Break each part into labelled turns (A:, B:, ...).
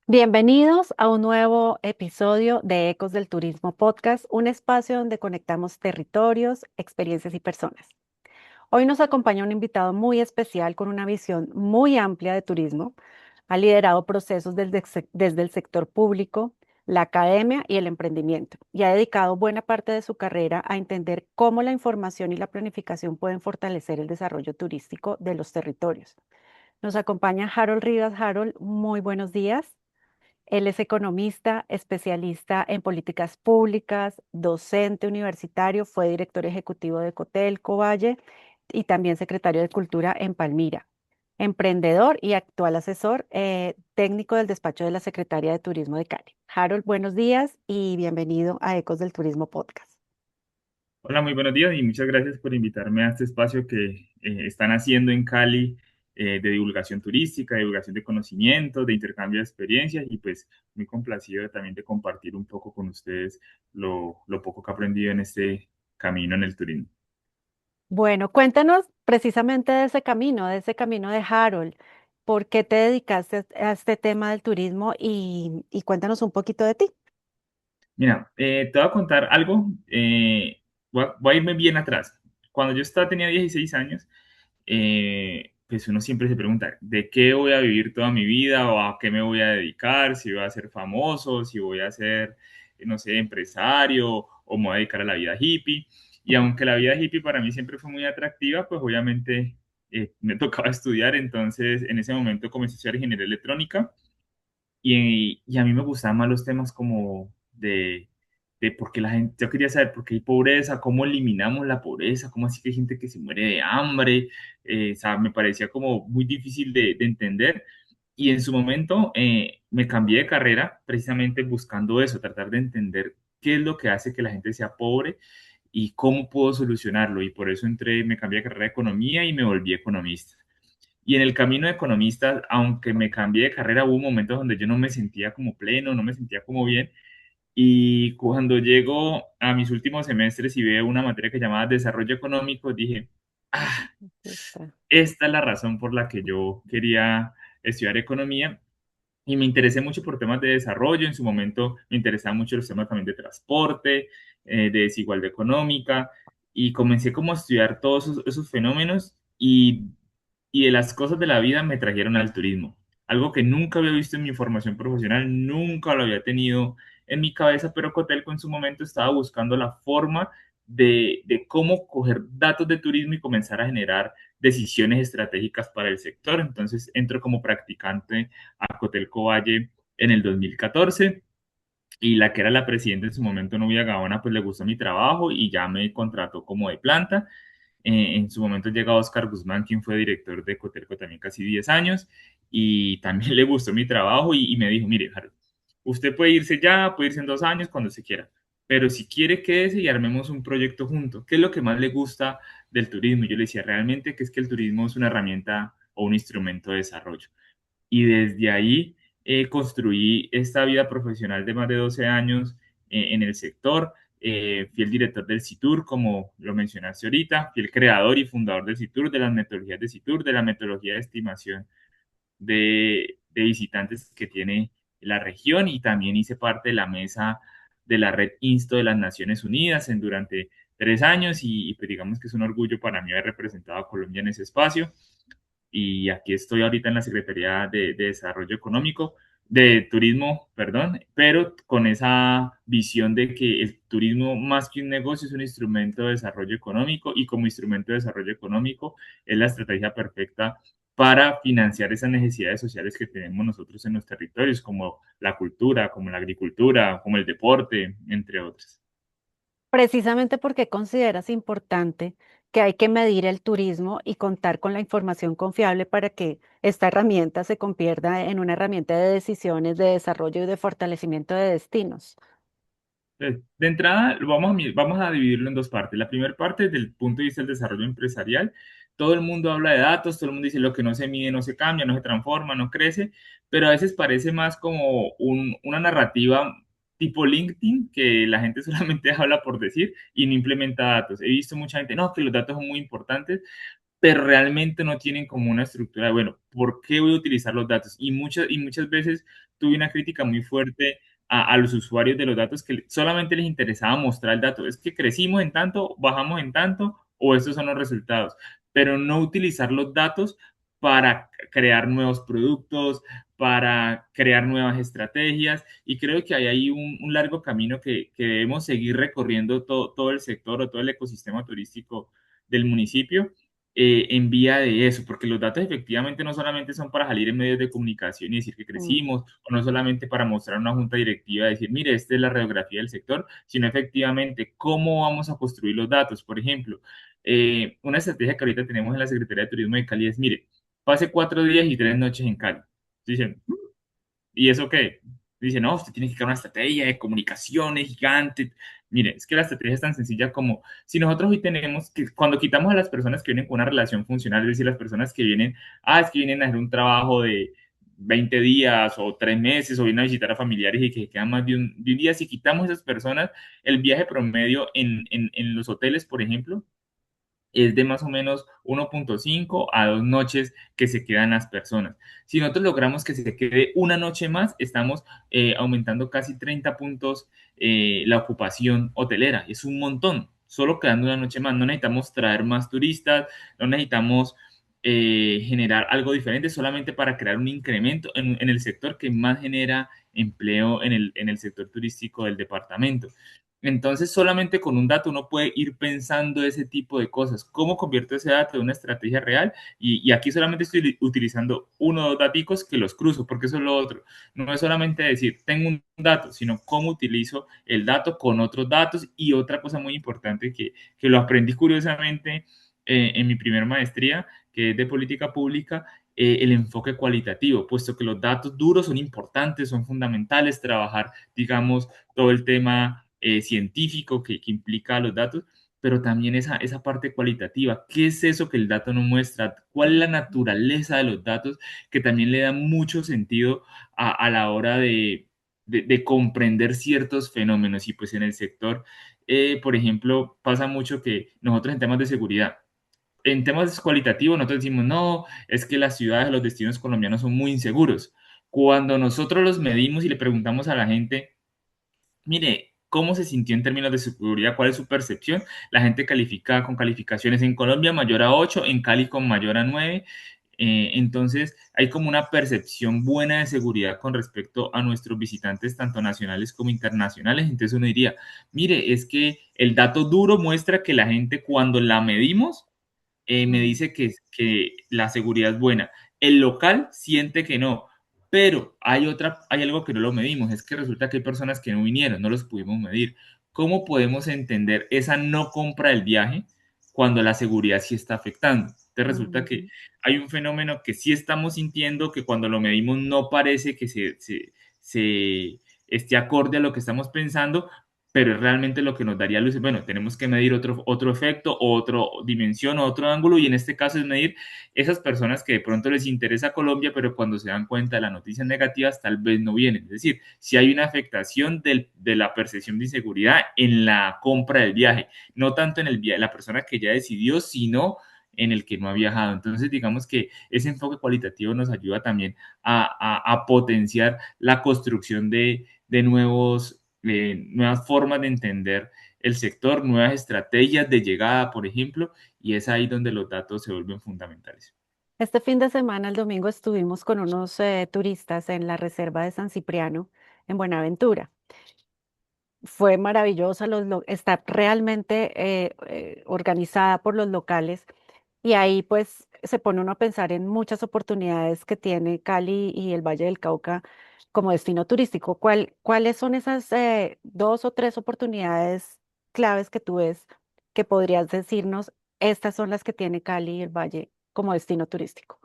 A: Bienvenidos a un nuevo episodio de Ecos del Turismo Podcast, un espacio donde conectamos territorios, experiencias y personas. Hoy nos acompaña un invitado muy especial con una visión muy amplia de turismo. Ha liderado procesos desde el sector público, la academia y el emprendimiento, y ha dedicado buena parte de su carrera a entender cómo la información y la planificación pueden fortalecer el desarrollo turístico de los territorios. Nos acompaña Harold Rivas. Harold, muy buenos días. Él es economista, especialista en políticas públicas, docente universitario, fue director ejecutivo de Cotelco Valle y también secretario de Cultura en Palmira. Emprendedor y actual asesor técnico del despacho de la Secretaría de Turismo de Cali. Harold, buenos días y bienvenido a Ecos del Turismo Podcast.
B: Hola, muy buenos días y muchas gracias por invitarme a este espacio que están haciendo en Cali de divulgación turística, de divulgación de conocimientos, de intercambio de experiencias y pues muy complacido también de compartir un poco con ustedes lo poco que he aprendido en este camino en el turismo.
A: Bueno, cuéntanos precisamente de ese camino de Harold. ¿Por qué te dedicaste a este tema del turismo y cuéntanos un poquito de ti?
B: Mira, te voy a contar algo, voy a irme bien atrás. Cuando tenía 16 años, pues uno siempre se pregunta, ¿de qué voy a vivir toda mi vida o a qué me voy a dedicar? Si voy a ser famoso, si voy a ser, no sé, empresario o me voy a dedicar a la vida hippie. Y aunque la vida hippie para mí siempre fue muy atractiva, pues obviamente me tocaba estudiar. Entonces, en ese momento comencé a estudiar ingeniería electrónica y a mí me gustaban más los temas como de por qué la gente, yo quería saber por qué hay pobreza, cómo eliminamos la pobreza, cómo así que hay gente que se muere de hambre, o sea, me parecía como muy difícil de entender. Y en su momento me cambié de carrera precisamente buscando eso, tratar de entender qué es lo que hace que la gente sea pobre y cómo puedo solucionarlo. Y por eso me cambié de carrera de economía y me volví economista. Y en el camino de economista, aunque me cambié de carrera, hubo momentos donde yo no me sentía como pleno, no me sentía como bien. Y cuando llego a mis últimos semestres y veo una materia que llamaba desarrollo económico, dije, ah,
A: Está.
B: esta es la razón por la que yo quería estudiar economía. Y me interesé mucho por temas de desarrollo. En su momento me interesaban mucho los temas también de transporte, de desigualdad económica. Y comencé como a estudiar todos esos fenómenos y de las cosas de la vida me trajeron al turismo. Algo que nunca había visto en mi formación profesional, nunca lo había tenido en mi cabeza, pero Cotelco en su momento estaba buscando la forma de cómo coger datos de turismo y comenzar a generar decisiones estratégicas para el sector. Entonces entro como practicante a Cotelco Valle en el 2014 y la que era la presidenta en su momento, Nubia Gaona, pues le gustó mi trabajo y ya me contrató como de planta. En su momento llega Oscar Guzmán, quien fue director de Cotelco también casi 10 años, y también le gustó mi trabajo y me dijo, mire, Harold, usted puede irse ya, puede irse en 2 años, cuando se quiera, pero si quiere quédese y armemos un proyecto juntos. ¿Qué es lo que más le gusta del turismo? Y yo le decía, realmente que es que el turismo es una herramienta o un instrumento de desarrollo. Y desde ahí construí esta vida profesional de más de 12 años en el sector. Fui el director del CITUR, como lo mencionaste ahorita, fui el creador y fundador del CITUR, de las metodologías de CITUR, de la metodología de estimación de visitantes que tiene la región y también hice parte de la mesa de la red INSTO de las Naciones Unidas durante 3 años y pues digamos que es un orgullo para mí haber representado a Colombia en ese espacio y aquí estoy ahorita en la Secretaría de Desarrollo Económico, de Turismo, perdón, pero con esa visión de que el turismo más que un negocio es un instrumento de desarrollo económico y como instrumento de desarrollo económico es la estrategia perfecta para financiar esas necesidades sociales que tenemos nosotros en los territorios, como la cultura, como la agricultura, como el deporte, entre otros.
A: Precisamente porque consideras importante que hay que medir el turismo y contar con la información confiable para que esta herramienta se convierta en una herramienta de decisiones, de desarrollo y de fortalecimiento de destinos.
B: De entrada, vamos a dividirlo en dos partes. La primera parte, desde el punto de vista del desarrollo empresarial, todo el mundo habla de datos, todo el mundo dice lo que no se mide no se cambia, no se transforma, no crece, pero a veces parece más como una narrativa tipo LinkedIn, que la gente solamente habla por decir y no implementa datos. He visto mucha gente, no, que los datos son muy importantes, pero realmente no tienen como una estructura de, bueno, ¿por qué voy a utilizar los datos? Y muchas veces tuve una crítica muy fuerte a los usuarios de los datos que solamente les interesaba mostrar el dato. Es que crecimos en tanto, bajamos en tanto, o estos son los resultados, pero no utilizar los datos para crear nuevos productos, para crear nuevas estrategias. Y creo que hay ahí un largo camino que debemos seguir recorriendo todo el sector o todo el ecosistema turístico del municipio en vía de eso, porque los datos efectivamente no solamente son para salir en medios de comunicación y decir que
A: Mm,
B: crecimos, o no solamente para mostrar a una junta directiva y decir, mire, esta es la radiografía del sector, sino efectivamente cómo vamos a construir los datos. Por ejemplo, una estrategia que ahorita tenemos en la Secretaría de Turismo de Cali es, mire, pase 4 días y 3 noches en Cali. Dicen, ¿y eso qué? Dice, no, usted tiene que crear una estrategia de comunicaciones gigante. Mire, es que la estrategia es tan sencilla como si nosotros hoy tenemos que, cuando quitamos a las personas que vienen con una relación funcional, es decir, las personas que vienen, es que vienen a hacer un trabajo de 20 días o 3 meses o vienen a visitar a familiares y que quedan más de un día, si quitamos a esas personas, el viaje promedio en los hoteles, por ejemplo, es de más o menos 1,5 a 2 noches que se quedan las personas. Si nosotros logramos que se quede una noche más, estamos aumentando casi 30 puntos la ocupación hotelera. Es un montón, solo quedando una noche más. No necesitamos traer más turistas, no necesitamos generar algo diferente solamente para crear un incremento en el sector que más genera empleo en el sector turístico del departamento. Entonces, solamente con un dato uno puede ir pensando ese tipo de cosas. ¿Cómo convierto ese dato en una estrategia real? Y aquí solamente estoy utilizando uno o dos daticos que los cruzo, porque eso es lo otro. No es solamente decir, tengo un dato, sino cómo utilizo el dato con otros datos. Y otra cosa muy importante que lo aprendí curiosamente en mi primer maestría, que es de política pública, el enfoque cualitativo, puesto que los datos duros son importantes, son fundamentales, trabajar, digamos, todo el tema científico que implica los datos, pero también esa parte cualitativa. ¿Qué es eso que el dato no muestra? ¿Cuál es la
A: mm,
B: naturaleza de los datos que también le da mucho sentido a la hora de comprender ciertos fenómenos? Y pues en el sector, por ejemplo, pasa mucho que nosotros en temas de seguridad, en temas cualitativos, nosotros decimos, no, es que las ciudades, los destinos colombianos son muy inseguros. Cuando nosotros los medimos y le preguntamos a la gente, mire, ¿cómo se sintió en términos de seguridad? ¿Cuál es su percepción? La gente califica con calificaciones en Colombia mayor a 8, en Cali con mayor a 9. Entonces, hay como una percepción buena de seguridad con respecto a nuestros visitantes, tanto nacionales como internacionales. Entonces uno diría, mire, es que el dato duro muestra que la gente cuando la medimos, me
A: mm,
B: dice que la seguridad es buena. El local siente que no, pero hay algo que no lo medimos, es que resulta que hay personas que no vinieron, no los pudimos medir. ¿Cómo podemos entender esa no compra del viaje cuando la seguridad sí está afectando? Entonces resulta que
A: mm.
B: hay un fenómeno que sí estamos sintiendo, que cuando lo medimos no parece que se esté acorde a lo que estamos pensando, pero es realmente lo que nos daría luz. Bueno, tenemos que medir otro efecto, otra dimensión, otro ángulo, y en este caso es medir esas personas que de pronto les interesa Colombia, pero cuando se dan cuenta de las noticias negativas, tal vez no vienen. Es decir, si hay una afectación de la percepción de inseguridad en la compra del viaje, no tanto en el viaje, la persona que ya decidió, sino en el que no ha viajado. Entonces, digamos que ese enfoque cualitativo nos ayuda también a potenciar la construcción de nuevas formas de entender el sector, nuevas estrategias de llegada, por ejemplo, y es ahí donde los datos se vuelven fundamentales.
A: Este fin de semana, el domingo, estuvimos con unos turistas en la reserva de San Cipriano, en Buenaventura. Fue maravillosa, está realmente organizada por los locales y ahí pues se pone uno a pensar en muchas oportunidades que tiene Cali y el Valle del Cauca como destino turístico. ¿Cuáles son esas dos o tres oportunidades claves que tú ves que podrías decirnos, estas son las que tiene Cali y el Valle como destino turístico?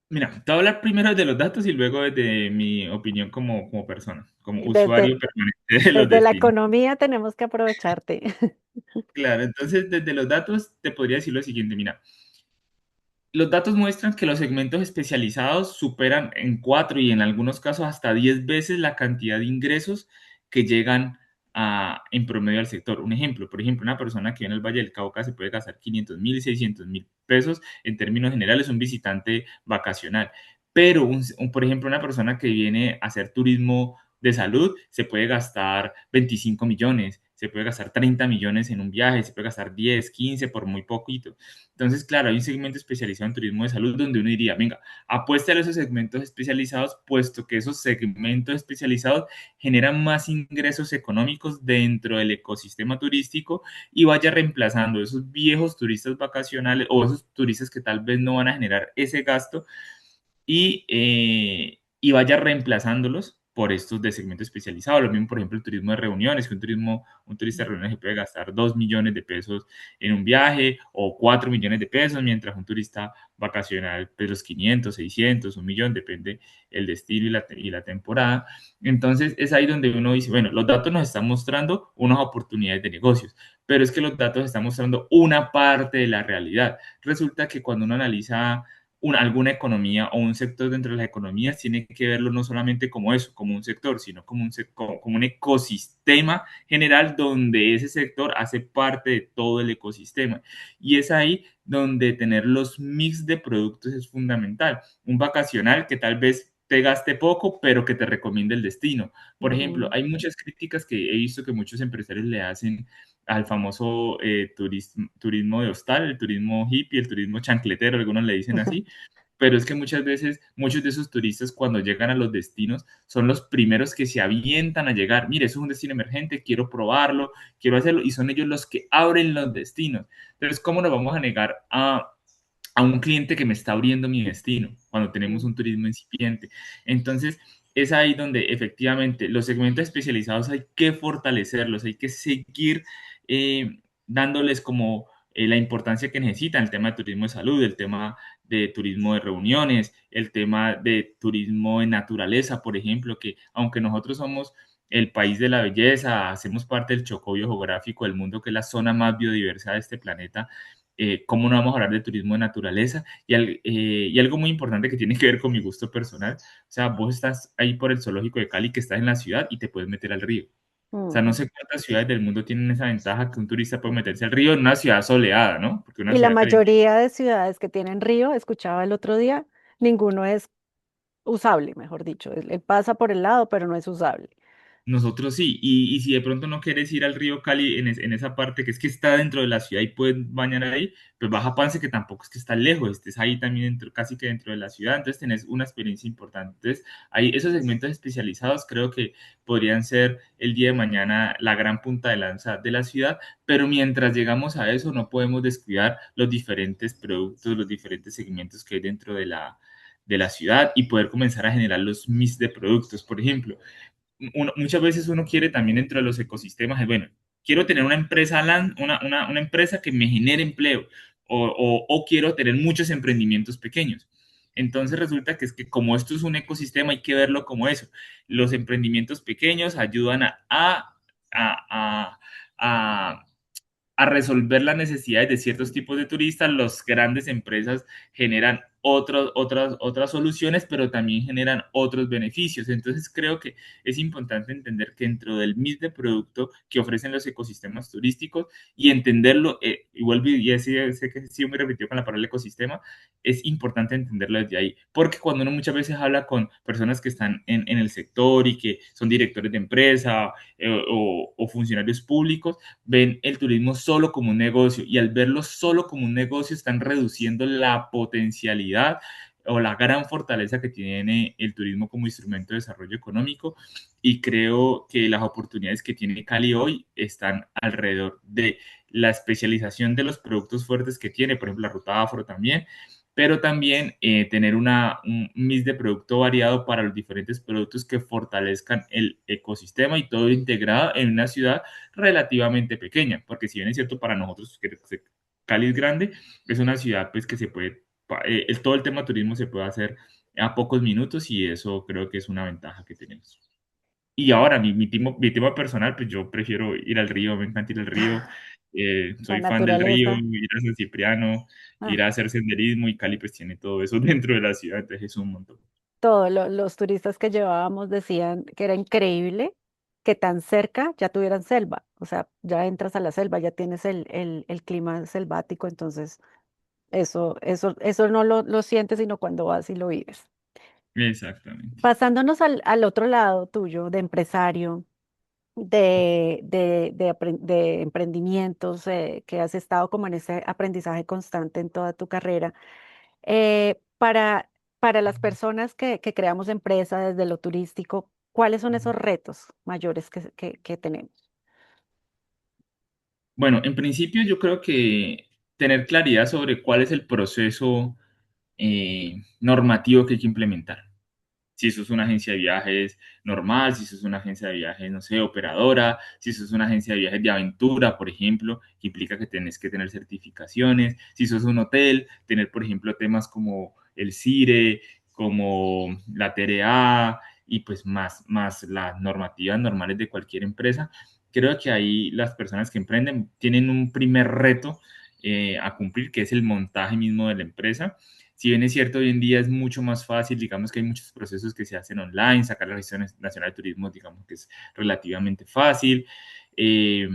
B: Mira, te voy a hablar primero de los datos y luego de mi opinión como persona, como
A: Desde,
B: usuario permanente de los
A: desde la
B: destinos.
A: economía tenemos que aprovecharte.
B: Claro, entonces desde los datos te podría decir lo siguiente, mira, los datos muestran que los segmentos especializados superan en 4 y en algunos casos hasta 10 veces la cantidad de ingresos que llegan en promedio al sector. Un ejemplo, por ejemplo, una persona que viene al Valle del Cauca se puede gastar 500.000 y 600.000 pesos en términos generales, un visitante vacacional. pero por ejemplo, una persona que viene a hacer turismo de salud se puede gastar 25 millones, se puede gastar 30 millones en un viaje, se puede gastar 10, 15 por muy poquito. Entonces, claro, hay un segmento especializado en turismo de salud donde uno diría, venga, apuesta a esos segmentos especializados, puesto que esos segmentos especializados generan más ingresos económicos dentro del ecosistema turístico y vaya reemplazando esos viejos turistas vacacionales o esos turistas que tal vez no van a generar ese gasto y vaya reemplazándolos por estos de segmento especializado. Lo mismo, por ejemplo, el turismo de reuniones, que un turista de reuniones se puede gastar 2 millones de pesos en un viaje o 4 millones de pesos, mientras un turista vacacional, pues los 500, 600, un millón, depende el destino y la temporada. Entonces, es ahí donde uno dice, bueno, los datos nos están mostrando unas oportunidades de negocios, pero es que los datos están mostrando una parte de la realidad. Resulta que cuando uno analiza alguna economía o un sector dentro de las economías tiene que verlo no solamente como eso, como un sector, sino como como un ecosistema general donde ese sector hace parte de todo el ecosistema. Y es ahí donde tener los mix de productos es fundamental. Un vacacional que tal vez te gaste poco, pero que te recomiende el destino. Por ejemplo,
A: Ujú.
B: hay muchas críticas que he visto que muchos empresarios le hacen al famoso turismo de hostal, el turismo hippie, el turismo chancletero, algunos le dicen así, pero es que muchas veces muchos de esos turistas cuando llegan a los destinos son los primeros que se avientan a llegar. Mire, eso es un destino emergente, quiero probarlo, quiero hacerlo, y son ellos los que abren los destinos. Entonces, ¿cómo nos vamos a negar a un cliente que me está abriendo mi destino cuando tenemos
A: Mm.
B: un turismo incipiente? Entonces, es ahí donde efectivamente los segmentos especializados hay que fortalecerlos, hay que seguir dándoles como la importancia que necesitan, el tema de turismo de salud, el tema de turismo de reuniones, el tema de turismo de naturaleza, por ejemplo, que aunque nosotros somos el país de la belleza, hacemos parte del Chocó geográfico del mundo, que es la zona más biodiversa de este planeta, ¿cómo no vamos a hablar de turismo de naturaleza? Y algo muy importante que tiene que ver con mi gusto personal, o sea, vos estás ahí por el zoológico de Cali, que estás en la ciudad y te puedes meter al río. O sea, no
A: Mm.
B: sé cuántas ciudades del mundo tienen esa ventaja que un turista puede meterse al río en una ciudad soleada, ¿no? Porque una
A: Y la
B: ciudad caliente.
A: mayoría de ciudades que tienen río, escuchaba el otro día, ninguno es usable, mejor dicho. Él pasa por el lado, pero no es usable.
B: Nosotros sí, y si de pronto no quieres ir al río Cali en esa parte que es que está dentro de la ciudad y puedes bañar ahí, pues baja a Pance, que tampoco es que está lejos, estés ahí también dentro, casi que dentro de la ciudad, entonces tenés una experiencia importante. Entonces, ahí esos segmentos especializados creo que podrían ser el día de mañana la gran punta de lanza de la ciudad, pero mientras llegamos a eso no podemos descuidar los diferentes productos, los diferentes segmentos que hay dentro de la ciudad y poder comenzar a generar los mix de productos. Por ejemplo, muchas veces uno quiere también dentro de los ecosistemas, bueno, quiero tener una empresa, una empresa que me genere empleo o quiero tener muchos emprendimientos pequeños. Entonces resulta que es que como esto es un ecosistema hay que verlo como eso. Los emprendimientos pequeños ayudan a, a, a resolver las necesidades de ciertos tipos de turistas, las grandes empresas generan otras soluciones, pero también generan otros beneficios. Entonces creo que es importante entender que dentro del mix de producto que ofrecen los ecosistemas turísticos y entenderlo, y vuelvo y sé que sí me repitió con la palabra ecosistema, es importante entenderlo desde ahí, porque cuando uno muchas veces habla con personas que están en el sector y que son directores de empresa o funcionarios públicos, ven el turismo solo como un negocio y al verlo solo como un negocio están reduciendo la potencialidad o la gran fortaleza que tiene el turismo como instrumento de desarrollo económico y creo que las oportunidades que tiene Cali hoy están alrededor de la especialización de los productos fuertes que tiene, por ejemplo la ruta afro también, pero también tener un mix de producto variado para los diferentes productos que fortalezcan el ecosistema y todo integrado en una ciudad relativamente pequeña, porque si bien es cierto para nosotros que Cali es grande, es una ciudad pues que se puede, todo el tema turismo se puede hacer a pocos minutos y eso creo que es una ventaja que tenemos. Y ahora, mi tema personal, pues yo prefiero ir al río, me encanta ir al río,
A: La
B: soy fan del río,
A: naturaleza.
B: ir a San Cipriano,
A: Ah,
B: ir a hacer senderismo y Cali pues tiene todo eso dentro de la ciudad, entonces es un montón.
A: todo, los turistas que llevábamos decían que era increíble que tan cerca ya tuvieran selva. O sea, ya entras a la selva, ya tienes el clima selvático, entonces eso no lo sientes sino cuando vas y lo vives.
B: Exactamente.
A: Pasándonos al otro lado tuyo, de empresario, de emprendimientos, que has estado como en ese aprendizaje constante en toda tu carrera, eh, para, para las personas que creamos empresa desde lo turístico, ¿cuáles son esos retos mayores que tenemos?
B: Bueno, en principio yo creo que tener claridad sobre cuál es el proceso normativo que hay que implementar. Si eso es una agencia de viajes normal, si eso es una agencia de viajes, no sé, operadora, si eso es una agencia de viajes de aventura, por ejemplo, que implica que tenés que tener certificaciones, si eso es un hotel, tener, por ejemplo, temas como el CIRE, como la TRA y pues más las normativas normales de cualquier empresa. Creo que ahí las personas que emprenden tienen un primer reto a cumplir, que es el montaje mismo de la empresa. Si bien es cierto, hoy en día es mucho más fácil, digamos que hay muchos procesos que se hacen online, sacar la Registro Nacional de Turismo, digamos que es relativamente fácil, eh,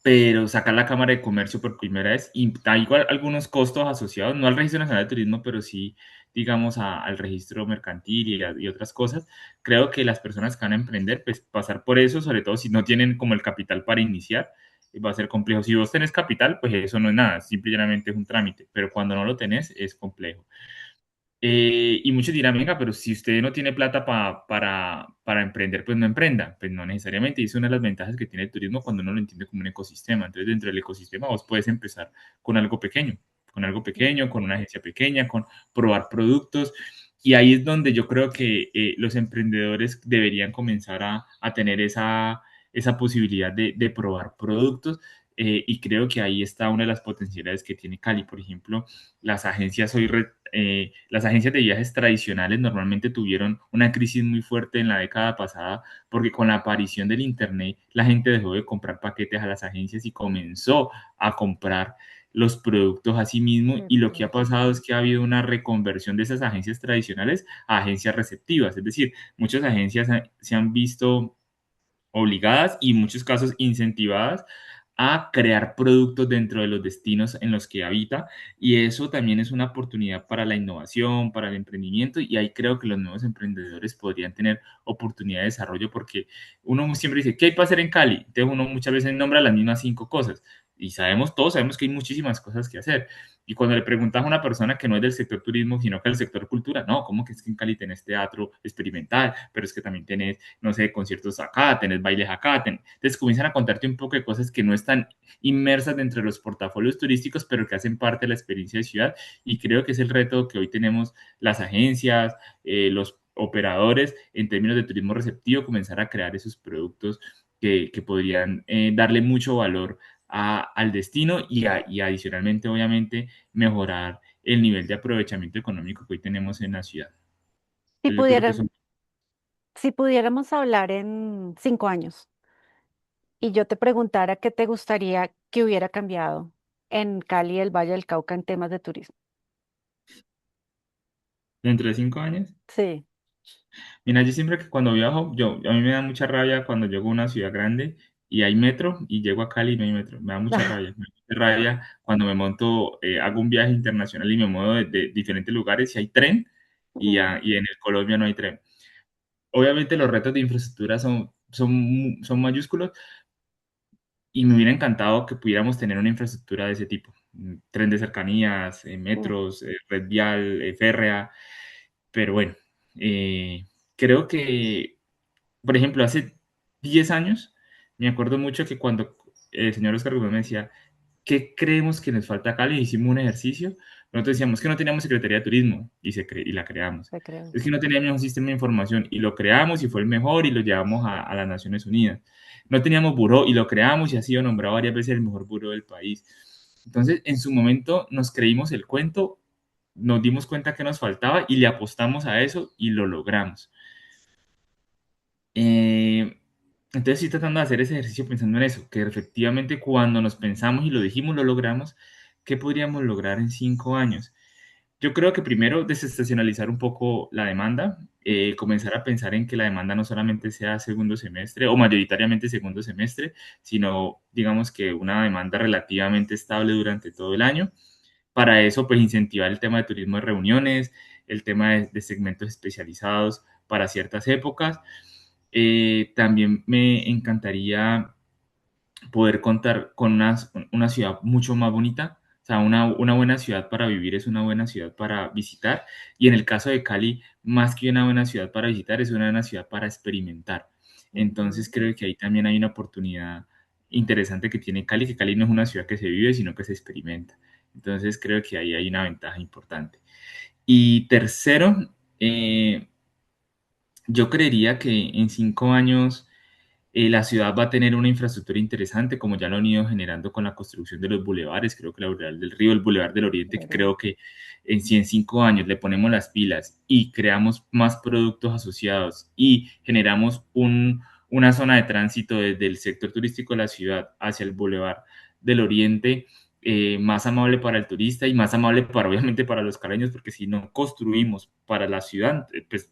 B: pero sacar la Cámara de Comercio por primera vez, y hay igual algunos costos asociados, no al Registro Nacional de Turismo, pero sí, digamos, al registro mercantil y otras cosas. Creo que las personas que van a emprender, pues pasar por eso, sobre todo si no tienen como el capital para iniciar, va a ser complejo. Si vos tenés capital, pues eso no es nada, simplemente es un trámite, pero cuando no lo tenés, es complejo. Y muchos dirán, venga, pero si usted no tiene plata para emprender, pues no emprenda. Pues no necesariamente. Y es una de las ventajas que tiene el turismo cuando uno lo entiende como un ecosistema. Entonces, dentro del ecosistema, vos puedes empezar con algo pequeño, con una agencia pequeña, con probar productos. Y ahí es donde yo creo que los emprendedores deberían comenzar a tener esa posibilidad de probar productos. Y creo que ahí está una de las potencialidades que tiene Cali. Por ejemplo, las agencias hoy las agencias de viajes tradicionales normalmente tuvieron una crisis muy fuerte en la década pasada porque con la aparición del Internet la gente dejó de comprar paquetes a las agencias y comenzó a comprar los productos a sí mismo, y lo que ha
A: Virtuales.
B: pasado es que ha habido una reconversión de esas agencias tradicionales a agencias receptivas. Es decir, muchas agencias se han visto obligadas y en muchos casos incentivadas a crear productos dentro de los destinos en los que habita, y eso también es una oportunidad para la innovación, para el emprendimiento, y ahí creo que los nuevos emprendedores podrían tener oportunidad de desarrollo porque uno siempre dice, ¿qué hay para hacer en Cali? Entonces uno muchas veces nombra las mismas cinco cosas y todos sabemos que hay muchísimas cosas que hacer. Y cuando le preguntas a una persona que no es del sector turismo, sino que del sector cultura, no, ¿cómo que es que en Cali tenés teatro experimental? Pero es que también tenés, no sé, conciertos acá, tenés bailes acá. Entonces comienzan a contarte un poco de cosas que no están inmersas dentro de los portafolios turísticos, pero que hacen parte de la experiencia de ciudad. Y creo que es el reto que hoy tenemos las agencias, los operadores en términos de turismo receptivo, comenzar a crear esos productos que podrían darle mucho valor al destino y adicionalmente, obviamente, mejorar el nivel de aprovechamiento económico que hoy tenemos en la ciudad.
A: Si
B: Entonces, yo creo que
A: pudieran,
B: son
A: si pudiéramos hablar en 5 años y yo te preguntara qué te gustaría que hubiera cambiado en Cali y el Valle del Cauca en temas de turismo.
B: dentro de 5 años.
A: Sí.
B: Mira, yo siempre que cuando viajo, a mí me da mucha rabia cuando llego a una ciudad grande y hay metro y llego a Cali y no hay metro. Me da mucha rabia. Me da mucha rabia cuando me monto, hago un viaje internacional y me muevo de diferentes lugares y hay tren y en el Colombia no hay tren. Obviamente los retos de infraestructura son mayúsculos, y me hubiera encantado que pudiéramos tener una infraestructura de ese tipo. Tren de cercanías,
A: Mm.
B: metros, red vial, férrea. Pero bueno, creo que, por ejemplo, hace 10 años, me acuerdo mucho que cuando el señor Oscar Gómez me decía, ¿qué creemos que nos falta acá? Le hicimos un ejercicio. Nosotros decíamos que no teníamos Secretaría de Turismo y la creamos.
A: Te creo.
B: Es que no teníamos un sistema de información y lo creamos y fue el mejor y lo llevamos a las Naciones Unidas. No teníamos buró y lo creamos y ha sido nombrado varias veces el mejor buró del país. Entonces, en su momento nos creímos el cuento, nos dimos cuenta que nos faltaba y le apostamos a eso y lo logramos. Eh, entonces estoy tratando de hacer ese ejercicio pensando en eso, que efectivamente cuando nos pensamos y lo dijimos, lo logramos. ¿Qué podríamos lograr en 5 años? Yo creo que primero desestacionalizar un poco la demanda, comenzar a pensar en que la demanda no solamente sea segundo semestre o mayoritariamente segundo semestre, sino digamos que una demanda relativamente estable durante todo el año. Para eso, pues incentivar el tema de turismo de reuniones, el tema de segmentos especializados para ciertas épocas. También me encantaría poder contar con una ciudad mucho más bonita. O sea, una buena ciudad para vivir es una buena ciudad para visitar. Y en el caso de Cali, más que una buena ciudad para visitar, es una buena ciudad para experimentar. Entonces
A: Ujú.
B: creo que ahí también hay una oportunidad interesante que tiene Cali, que Cali no es una ciudad que se vive, sino que se experimenta. Entonces creo que ahí hay una ventaja importante. Y tercero, yo creería que en 5 años la ciudad va a tener una infraestructura interesante, como ya lo han ido generando con la construcción de los bulevares. Creo que la Boulevard del Río, el Boulevard del Oriente, que creo que si en 5 años le ponemos las pilas y creamos más productos asociados y generamos una zona de tránsito desde el sector turístico de la ciudad hacia el Boulevard del Oriente, más amable para el turista y más amable para, obviamente, para los caleños, porque si no construimos para la ciudad, pues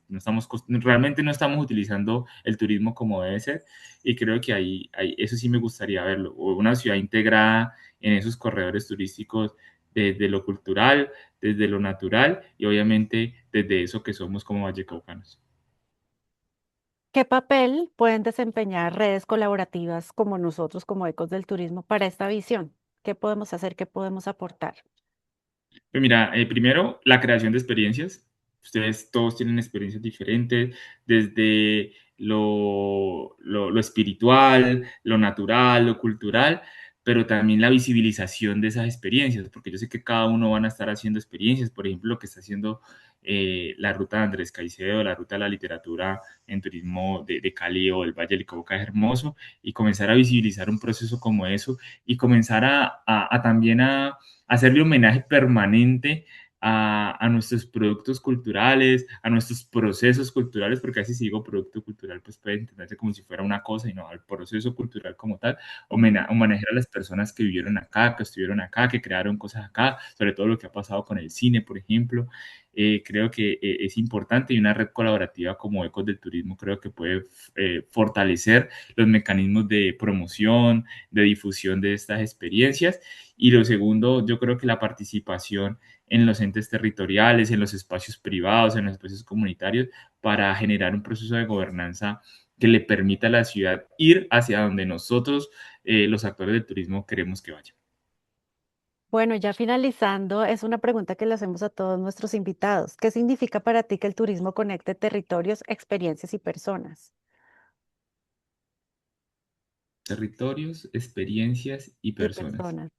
B: realmente no estamos utilizando el turismo como debe ser. Y creo que eso sí me gustaría verlo, o una ciudad integrada en esos corredores turísticos desde lo cultural, desde lo natural y obviamente desde eso que somos como vallecaucanos.
A: ¿Qué papel pueden desempeñar redes colaborativas como nosotros, como Ecos del Turismo, para esta visión? ¿Qué podemos hacer? ¿Qué podemos aportar?
B: Pues mira, primero, la creación de experiencias. Ustedes todos tienen experiencias diferentes, desde lo espiritual, lo natural, lo cultural, pero también la visibilización de esas experiencias, porque yo sé que cada uno van a estar haciendo experiencias, por ejemplo, lo que está haciendo la ruta de Andrés Caicedo, la ruta de la literatura en turismo de Cali o el Valle del Cauca es hermoso, y comenzar a visibilizar un proceso como eso y comenzar a también a hacerle homenaje permanente a nuestros productos culturales, a nuestros procesos culturales, porque así si digo producto cultural, pues puede entenderse como si fuera una cosa y no al proceso cultural como tal,
A: Ujú.
B: homenajear a las personas que vivieron acá, que estuvieron acá, que crearon cosas acá, sobre todo lo que ha pasado con el cine, por ejemplo. Creo que es importante y una red colaborativa como Ecos del Turismo creo que puede fortalecer los mecanismos de promoción, de difusión de estas experiencias. Y lo segundo, yo creo que la participación en los entes territoriales, en los espacios privados, en los espacios comunitarios, para generar un proceso de gobernanza que le permita a la ciudad ir hacia donde nosotros, los actores del turismo, queremos que vaya.
A: Bueno, ya finalizando, es una pregunta que le hacemos a todos nuestros invitados. ¿Qué significa para ti que el turismo conecte territorios, experiencias y personas?
B: Territorios, experiencias y
A: Y
B: personas.
A: personas.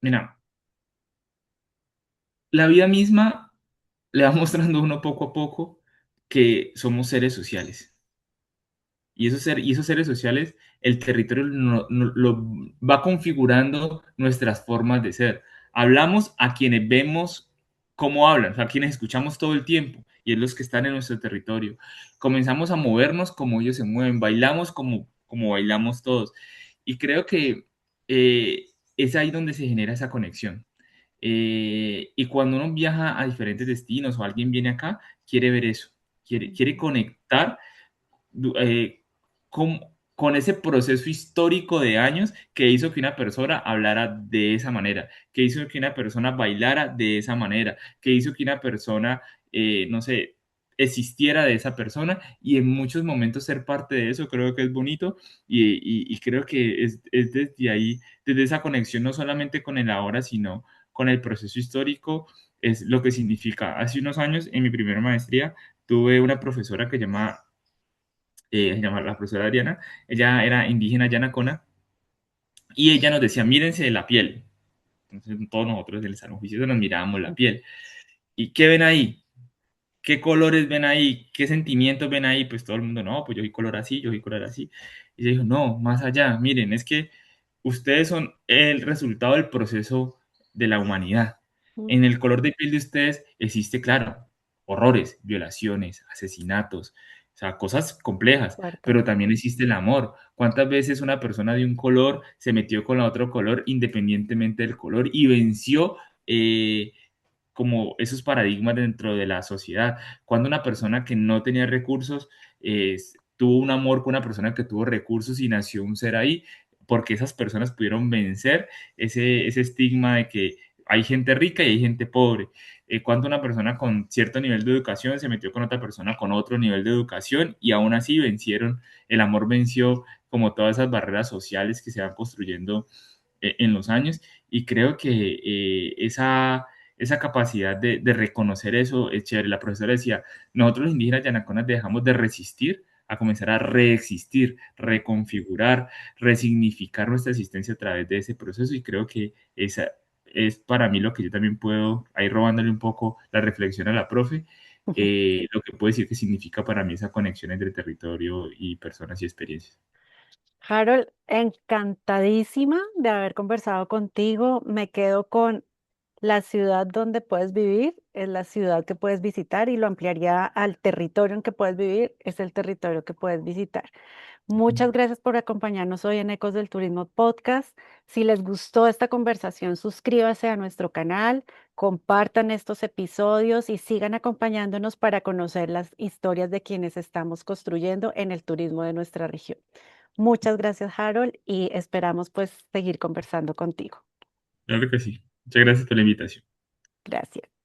B: Mira, la vida misma le va mostrando uno poco a poco que somos seres sociales. Y esos seres sociales, el territorio lo va configurando nuestras formas de ser. Hablamos a quienes vemos cómo hablan, o sea, a quienes escuchamos todo el tiempo, y es los que están en nuestro territorio. Comenzamos a movernos como ellos se mueven, bailamos como bailamos todos. Y creo que es ahí donde se genera esa conexión. Y cuando uno viaja a diferentes destinos o alguien viene acá, quiere ver eso, quiere
A: Ujú.
B: conectar eh, con ese proceso histórico de años que hizo que una persona hablara de esa manera, que hizo que una persona bailara de esa manera, que hizo que una persona, no sé, existiera de esa persona y en muchos momentos ser parte de eso creo que es bonito y creo que es desde ahí, desde esa conexión no solamente con el ahora, sino con el proceso histórico, es lo que significa. Hace unos años en mi primera maestría tuve una profesora que se llama la profesora Adriana, ella era indígena yanacona y ella nos decía, mírense de la piel. Entonces todos nosotros del salón juicioso nos mirábamos la piel. ¿Y qué ven ahí? ¿Qué colores ven ahí? ¿Qué sentimientos ven ahí? Pues todo el mundo, no, pues yo soy color así, yo soy color así. Y ella dijo, no, más allá, miren, es que ustedes son el resultado del proceso de la humanidad. En el color de piel de ustedes existe, claro, horrores, violaciones, asesinatos, o sea, cosas complejas,
A: Fuerte.
B: pero también existe el amor. ¿Cuántas veces una persona de un color se metió con la otro color independientemente del color y venció? Como esos paradigmas dentro de la sociedad. Cuando una persona que no tenía recursos tuvo un amor con una persona que tuvo recursos y nació un ser ahí, porque esas personas pudieron vencer ese estigma de que hay gente rica y hay gente pobre. Cuando una persona con cierto nivel de educación se metió con otra persona con otro nivel de educación y aún así vencieron, el amor venció como todas esas barreras sociales que se van construyendo en los años y creo que esa capacidad de reconocer eso es chévere. La profesora decía, nosotros los indígenas yanaconas dejamos de resistir a comenzar a reexistir, reconfigurar, resignificar nuestra existencia a través de ese proceso y creo que esa es para mí lo que yo también puedo, ahí robándole un poco la reflexión a la profe, lo que puedo decir que significa para mí esa conexión entre territorio y personas y experiencias.
A: Harold, encantadísima de haber conversado contigo. Me quedo con la ciudad donde puedes vivir, es la ciudad que puedes visitar y lo ampliaría al territorio en que puedes vivir, es el territorio que puedes visitar. Muchas gracias por acompañarnos hoy en Ecos del Turismo Podcast. Si les gustó esta conversación, suscríbase a nuestro canal, compartan estos episodios y sigan acompañándonos para conocer las historias de quienes estamos construyendo en el turismo de nuestra región. Muchas gracias, Harold, y esperamos pues seguir conversando contigo.
B: Claro que sí. Muchas gracias por la invitación.
A: Gracias.